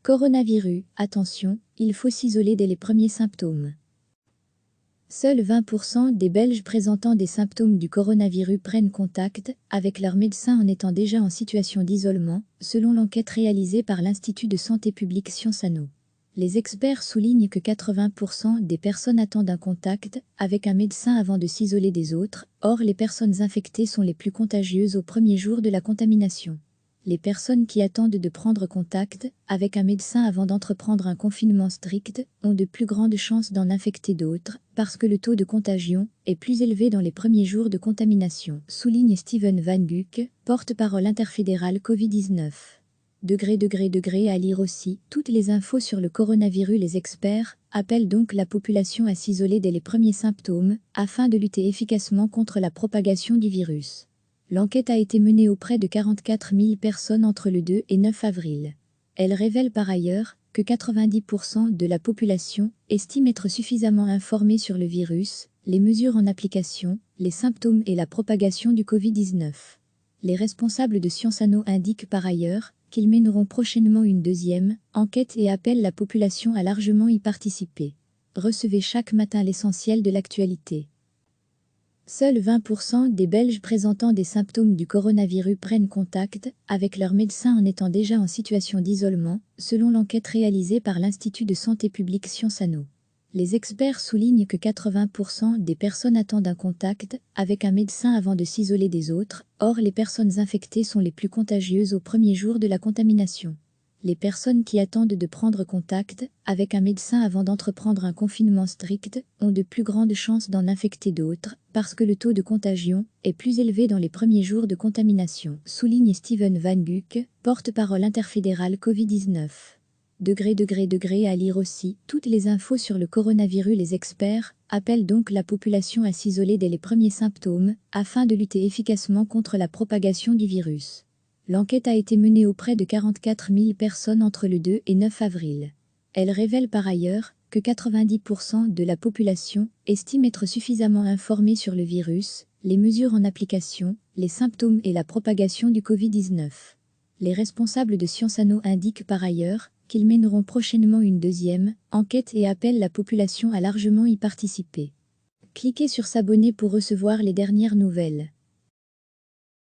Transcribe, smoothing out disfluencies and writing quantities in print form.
Coronavirus, attention, il faut s'isoler dès les premiers symptômes. Seuls 20% des Belges présentant des symptômes du coronavirus prennent contact avec leur médecin en étant déjà en situation d'isolement, selon l'enquête réalisée par l'Institut de santé publique Sciences Anno. Les experts soulignent que 80% des personnes attendent un contact avec un médecin avant de s'isoler des autres, or les personnes infectées sont les plus contagieuses au premier jour de la contamination. Les personnes qui attendent de prendre contact avec un médecin avant d'entreprendre un confinement strict ont de plus grandes chances d'en infecter d'autres, parce que le taux de contagion est plus élevé dans les premiers jours de contamination, souligne Steven Van Guck, porte-parole interfédérale Covid-19. À lire aussi, toutes les infos sur le coronavirus. Les experts appellent donc la population à s'isoler dès les premiers symptômes, afin de lutter efficacement contre la propagation du virus. L'enquête a été menée auprès de 44 000 personnes entre le 2 et 9 avril. Elle révèle par ailleurs que 90% de la population estime être suffisamment informée sur le virus, les mesures en application, les symptômes et la propagation du Covid-19. Les responsables de Sciences Anno indiquent par ailleurs qu'ils mèneront prochainement une deuxième enquête et appellent la population à largement y participer. Recevez chaque matin l'essentiel de l'actualité. Seuls 20% des Belges présentant des symptômes du coronavirus prennent contact avec leur médecin en étant déjà en situation d'isolement, selon l'enquête réalisée par l'Institut de santé publique Sciences Anno. Les experts soulignent que 80% des personnes attendent un contact avec un médecin avant de s'isoler des autres, or les personnes infectées sont les plus contagieuses au premier jour de la contamination. Les personnes qui attendent de prendre contact avec un médecin avant d'entreprendre un confinement strict ont de plus grandes chances d'en infecter d'autres, parce que le taux de contagion est plus élevé dans les premiers jours de contamination, souligne Steven Van Guck, porte-parole interfédérale Covid-19. À lire aussi, toutes les infos sur le coronavirus. Les experts appellent donc la population à s'isoler dès les premiers symptômes, afin de lutter efficacement contre la propagation du virus. L'enquête a été menée auprès de 44 000 personnes entre le 2 et 9 avril. Elle révèle par ailleurs que 90% de la population estime être suffisamment informée sur le virus, les mesures en application, les symptômes et la propagation du Covid-19. Les responsables de Sciences Anno indiquent par ailleurs qu'ils mèneront prochainement une deuxième enquête et appellent la population à largement y participer. Cliquez sur s'abonner pour recevoir les dernières nouvelles.